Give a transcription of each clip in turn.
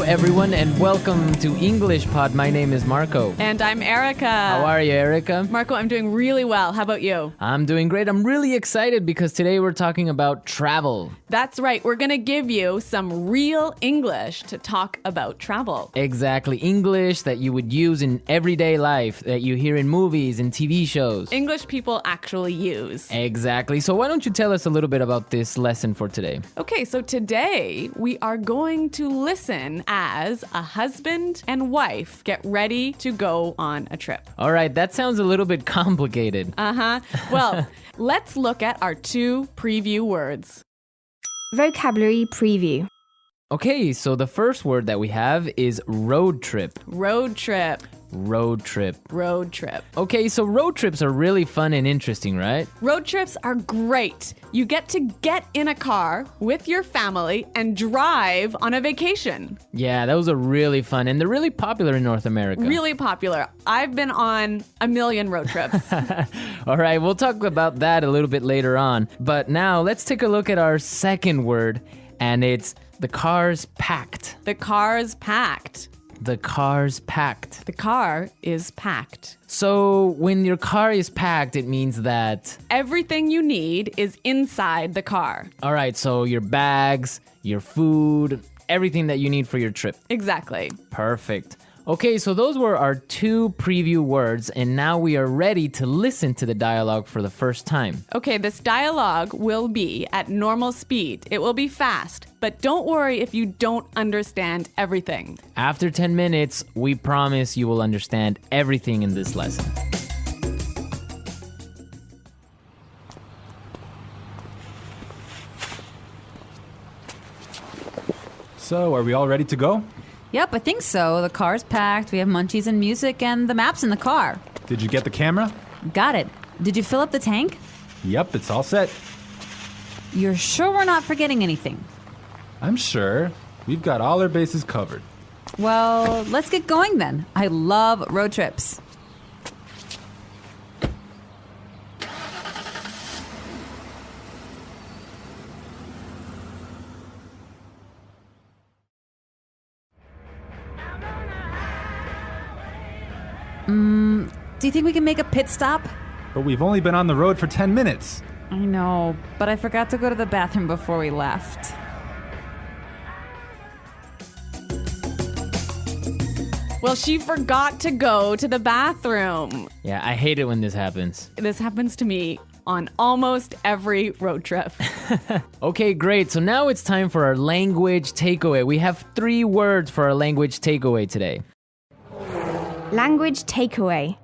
everyone, and welcome to English Pod. My name is Marco. And I'm Erica. How are you, Erica? Marco, I'm doing really well. How about you? I'm doing great. I'm really excited because today we're talking about travel. That's right. We're going to give you some real English to talk about travel. Exactly. English that you would use in everyday life, that you hear in movies and TV shows. English people actually use. Exactly. So why don't you tell us a little bit about this lesson for today? Okay, so today we are going to listen as a husband and wife get ready to go on a trip. All right, that sounds a little bit complicated. Well, let's look at our two preview words. Vocabulary preview. Okay, so the first word that we have is road trip. Road trip. Road trip. Road trip. Okay, so road trips are really fun and interesting, right? Road trips are great. You get to get in a car with your family and drive on a vacation. Yeah, those are really fun, and they're really popular in North America. Really popular. I've been on a million road trips. All right, we'll talk about that a little bit later on. But now let's take a look at our second word, and it's the car's packed. The car's packed. The car's packed. The car is packed. So when your car is packed, it means that... everything you need is inside the car. All right, so your bags, your food, everything that you need for your trip. Exactly. Perfect. Okay, so those were our two preview words, and now we are ready to listen to the dialogue for the first time. Okay, this dialogue will be at normal speed. It will be fast, but don't worry if you don't understand everything. After 10 minutes, we promise you will understand everything in this lesson. So, are we all ready to go? Yep, I think so. The car's packed, we have munchies and music, and the map's in the car. Did you get the camera? Got it. Did you fill up the tank? Yep, it's all set. You're sure we're not forgetting anything? I'm sure. We've got all our bases covered. Well, let's get going then. I love road trips. Do you think we can make a pit stop? But we've only been on the road for 10 minutes. I know, but I forgot to go to the bathroom before we left. Well, she forgot to go to the bathroom. Yeah, I hate it when this happens. This happens to me on almost every road trip. Okay, great. So now it's time for our language takeaway. We have 3 words for our language takeaway today. Language takeaway.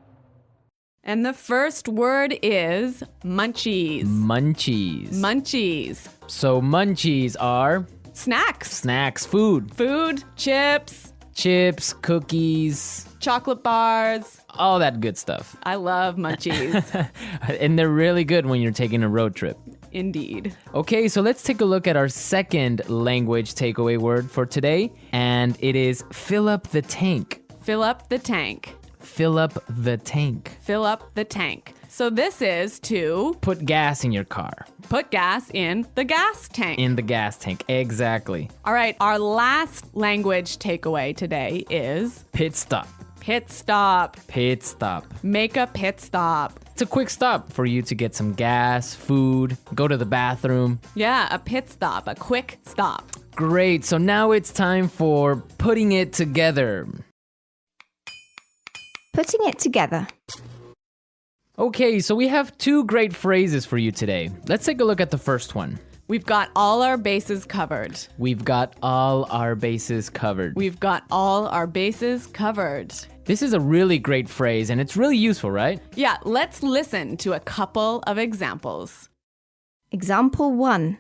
And the first word is munchies. Munchies. Munchies. So munchies are Snacks. snacks, food, Food, chips, chips, cookies, chocolate bars. all that good stuff. I love munchies. And they're really good when you're taking a road trip. Indeed. Okay, so let's take a look at our second language takeaway word for today, and it is fill up the tank. Fill up the tank. Fill up the tank. Fill up the tank. So this is to Put gas in your car. put gas in the gas tank. In the gas tank, exactly. All right, our last language takeaway today is Pit stop. pit stop. Pit stop. Make a pit stop. It's a quick stop for you to get some gas, food, go to the bathroom. Yeah, a pit stop, a quick stop. Great, so now it's time for putting it together. Putting it together. Okay, so we have 2 great phrases for you today. Let's take a look at the first one. We've got all our bases covered. We've got all our bases covered. We've got all our bases covered. This is a really great phrase, and it's really useful, right? Yeah, let's listen to a couple of examples. Example 1.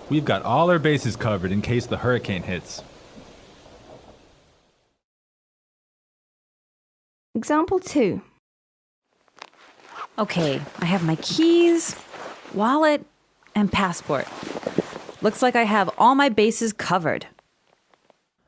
We've got all our bases covered in case the hurricane hits. Example 2. Okay, I have my keys, wallet, and passport. Looks like I have all my bases covered.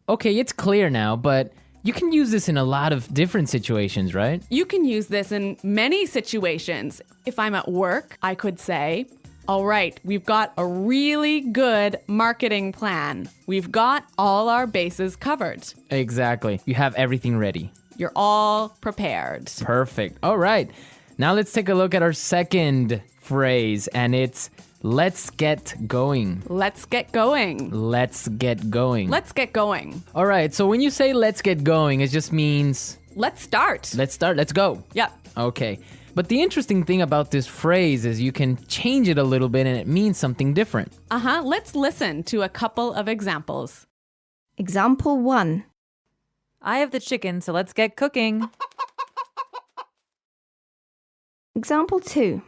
Okay, it's clear now, but you can use this in a lot of different situations, right? You can use this in many situations. If I'm at work, I could say, All right, we've got a really good marketing plan. We've got all our bases covered. Exactly. You have everything ready. You're all prepared. Perfect. All right. Now let's take a look at our second phrase, and it's let's get going. Let's get going. Let's get going. Let's get going. All right. So when you say let's get going, it just means Let's start. let's start. Let's go. Yep. Okay. But the interesting thing about this phrase is you can change it a little bit and it means something different. Let's listen to a couple of examples. Example 1. I have the chicken, so let's get cooking. Example 2.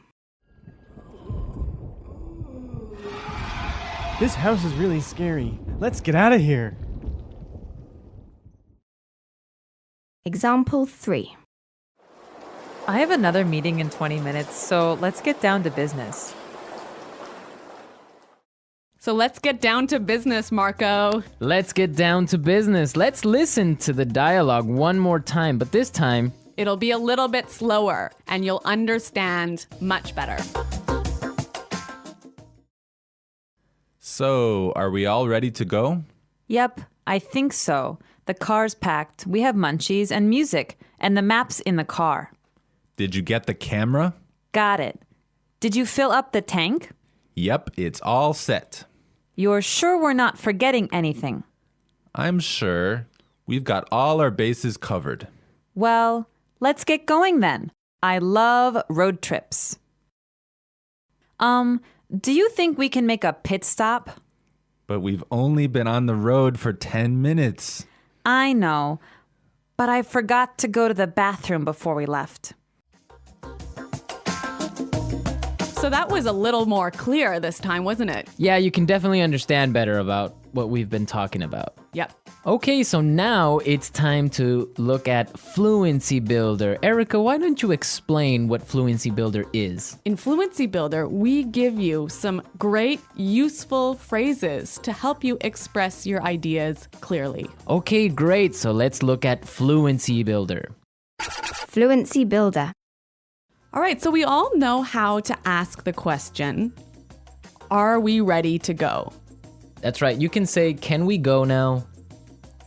This house is really scary. Let's get out of here. Example 3. I have another meeting in 20 minutes, so let's get down to business. So let's get down to business, Marco. Let's get down to business. Let's listen to the dialogue one more time, but this time, It'll be a little bit slower and you'll understand much better. So, are we all ready to go? Yep, I think so. The car's packed, we have munchies and music, and the map's in the car. Did you get the camera? Got it. Did you fill up the tank? Yep, it's all set. You're sure we're not forgetting anything? I'm sure. We've got all our bases covered. Well, let's get going then. I love road trips. Do you think we can make a pit stop? But we've only been on the road for 10 minutes. I know, but I forgot to go to the bathroom before we left. So that was a little more clear this time, wasn't it? yeah, you can definitely understand better about what we've been talking about. Yep. Okay, so now it's time to look at Fluency Builder. Erica, why don't you explain what Fluency Builder is? In Fluency Builder, we give you some great, useful phrases to help you express your ideas clearly. Okay, great. So let's look at Fluency Builder. Fluency Builder. All right, so we all know how to ask the question, are we ready to go? That's right. You can say, can we go now?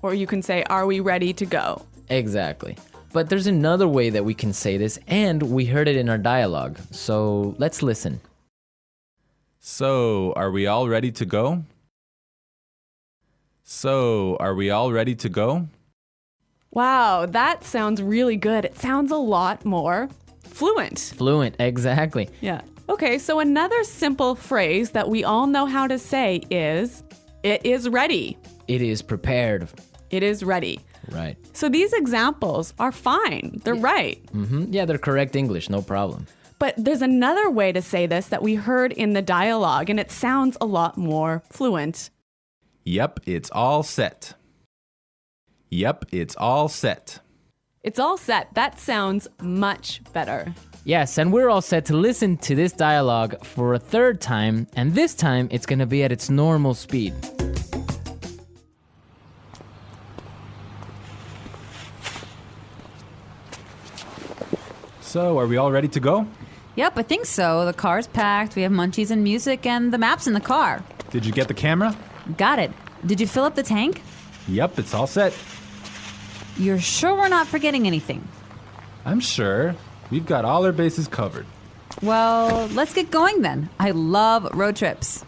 Or you can say, are we ready to go? Exactly. But there's another way that we can say this, and we heard it in our dialogue. So let's listen. So, are we all ready to go? So, are we all ready to go? Wow, that sounds really good. It sounds a lot more fluent. Fluent, exactly. Yeah. Okay, so another simple phrase that we all know how to say is, it is ready. It is prepared. It is ready. Right. So these examples are fine. They're right. Yeah, they're correct English, no problem. But there's another way to say this that we heard in the dialogue, and it sounds a lot more fluent. Yep, it's all set. Yep, it's all set. It's all set. That sounds much better. Yes, and we're all set to listen to this dialogue for a third time, and this time it's going to be at its normal speed. So, are we all ready to go? Yep, I think so. The car's packed, we have munchies and music, and the map's in the car. Did you get the camera? Got it. Did you fill up the tank? Yep, it's all set. You're sure we're not forgetting anything? I'm sure. We've got all our bases covered. Well, let's get going then. I love road trips.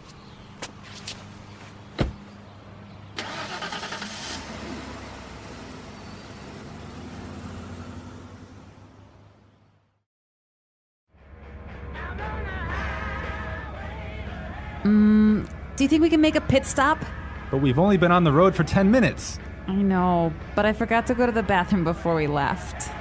Do you think we can make a pit stop? But we've only been on the road for 10 minutes. I know, but I forgot to go to the bathroom before we left.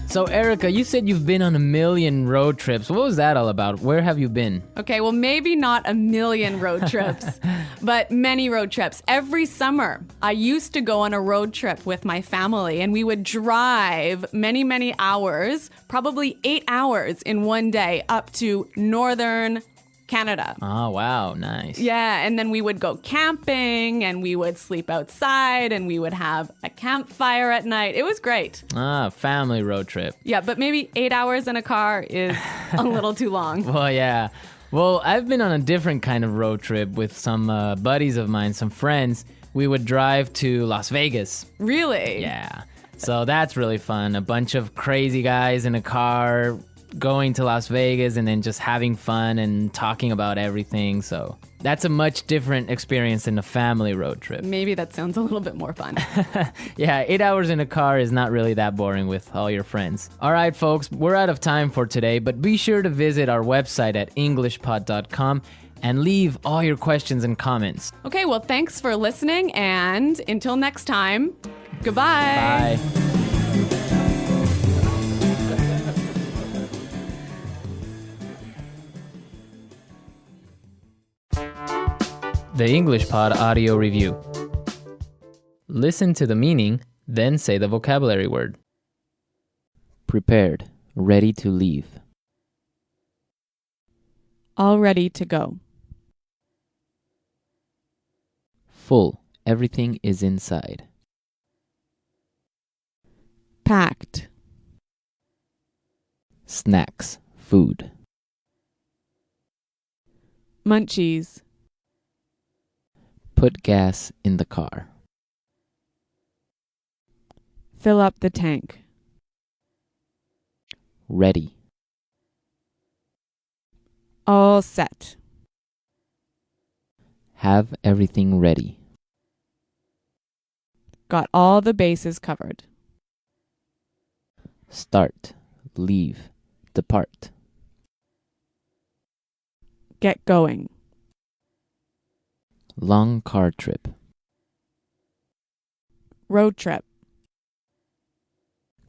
So, Erica, you said you've been on a million road trips. What was that all about? Where have you been? Okay, well, maybe not a million road trips, but many road trips. Every summer, I used to go on a road trip with my family, and we would drive many, many hours, probably 8 hours in one day, up to northern Canada. Oh, wow. Nice. Yeah, and then we would go camping and we would sleep outside and we would have a campfire at night. It was great. Ah, family road trip. Yeah, but maybe 8 hours in a car is a little too long. Well, yeah. Well, I've been on a different kind of road trip with some buddies of mine, some friends. We would drive to Las Vegas. Really? Yeah. So that's really fun. A bunch of crazy guys in a car going to Las Vegas and then just having fun and talking about everything. So that's a much different experience than a family road trip. Maybe that sounds a little bit more fun. Yeah, 8 hours in a car is not really that boring with all your friends. All right, folks, we're out of time for today, but be sure to visit our website at englishpod.com and leave all your questions and comments. Okay, well, thanks for listening, and until next time, goodbye. Bye. The English Pod Audio Review. Listen to the meaning, then say the vocabulary word. Prepared, ready to leave. All ready to go. Full, everything is inside. Packed. Snacks, food. Munchies. Put gas in the car. Fill up the tank. Ready. All set. Have everything ready. Got all the bases covered. Start, leave, depart. Get going. Long car trip. Road trip.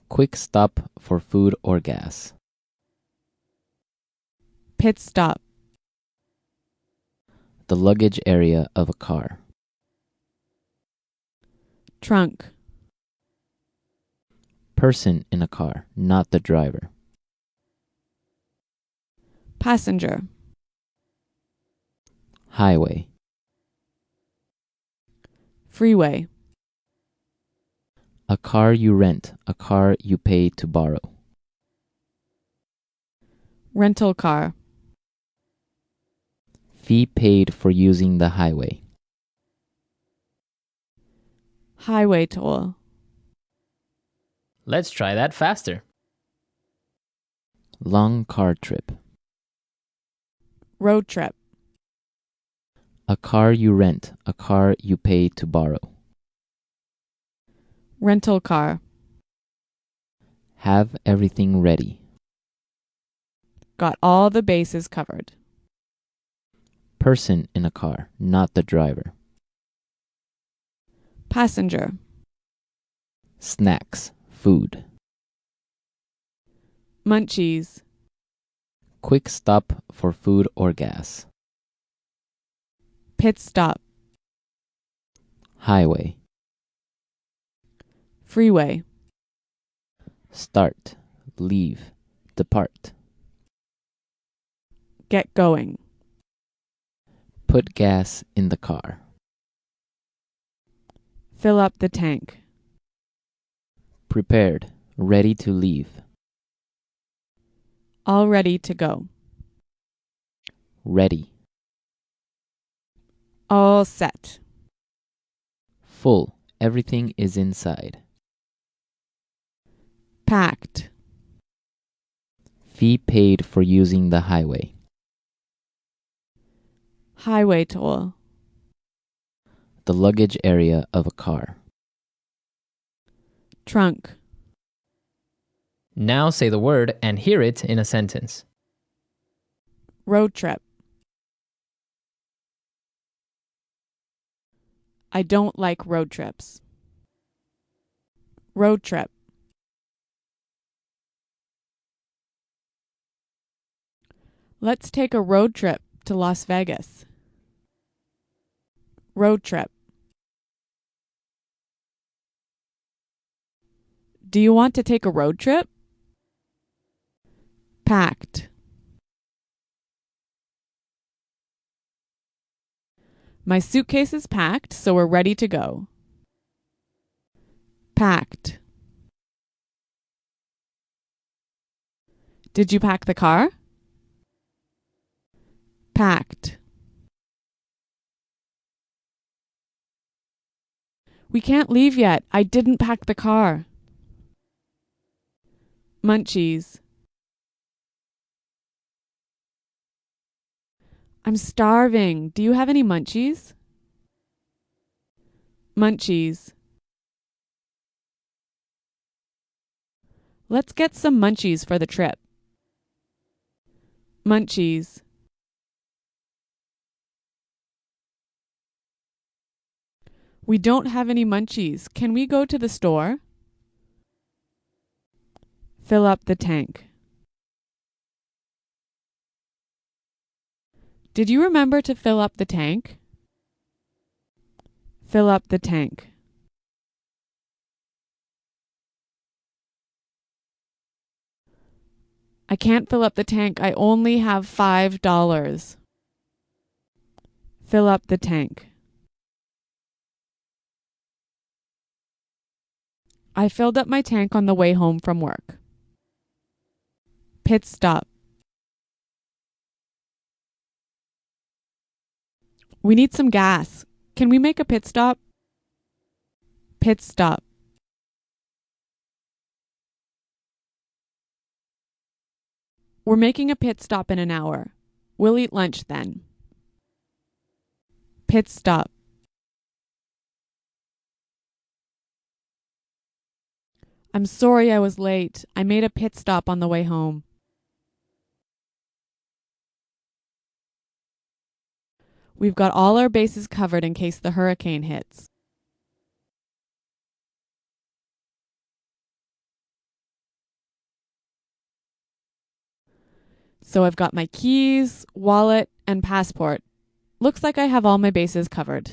Quick stop for food or gas. Pit stop. The luggage area of a car. Trunk. Person in a car, not the driver. Passenger. Highway. Freeway. A car you rent, a car you pay to borrow. Rental car. Fee paid for using the highway. Highway toll. Let's try that faster. Long car trip. Road trip. A car you rent, a car you pay to borrow. Rental car. Have everything ready. Got all the bases covered. Person in a car, not the driver. Passenger. Snacks, food. Munchies. Quick stop for food or gas. Pit stop. Highway. Freeway. Start, leave, depart. Get going. Put gas in the car. Fill up the tank. Prepared, ready to leave. All ready to go. Ready. All set. Full, everything is inside. Packed. Fee paid for using the highway. Highway toll. The luggage area of a car. Trunk. Now say the word and hear it in a sentence. Road trip. I don't like road trips. Road trip. Let's take a road trip to Las Vegas. Road trip. Do you want to take a road trip? Packed. My suitcase is packed, so we're ready to go. Packed. Did you pack the car? Packed. We can't leave yet. I didn't pack the car. Munchies. I'm starving. Do you have any munchies? Munchies. Let's get some munchies for the trip. Munchies. We don't have any munchies. Can we go to the store? Fill up the tank. Did you remember to fill up the tank? Fill up the tank. I can't fill up the tank. I only have $5. Fill up the tank. I filled up my tank on the way home from work. Pit stop. We need some gas. Can we make a pit stop? Pit stop. We're making a pit stop in an hour. We'll eat lunch then. Pit stop. I'm sorry I was late. I made a pit stop on the way home. We've got all our bases covered in case the hurricane hits. So I've got my keys, wallet, and passport. Looks like I have all my bases covered.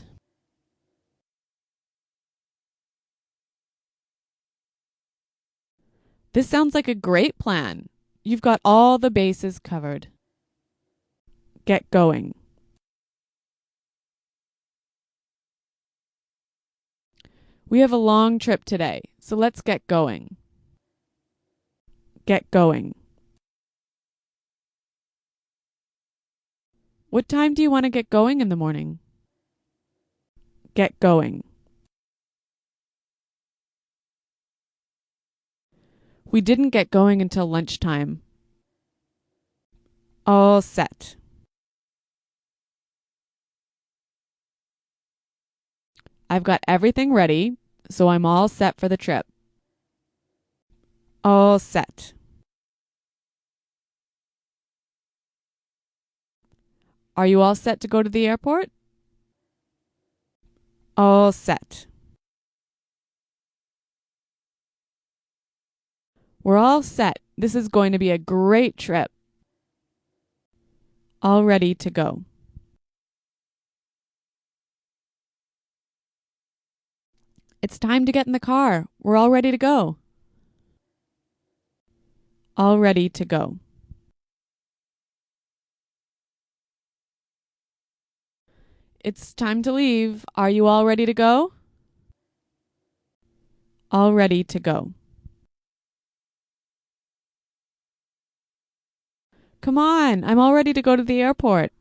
This sounds like a great plan. You've got all the bases covered. Get going. We have a long trip today, so let's get going. Get going. What time do you want to get going in the morning? Get going. We didn't get going until lunchtime. All set. I've got everything ready, so I'm all set for the trip. All set. Are you all set to go to the airport? All set. We're all set. This is going to be a great trip. All ready to go. It's time to get in the car. We're all ready to go. All ready to go. It's time to leave. Are you all ready to go? All ready to go. Come on, I'm all ready to go to the airport.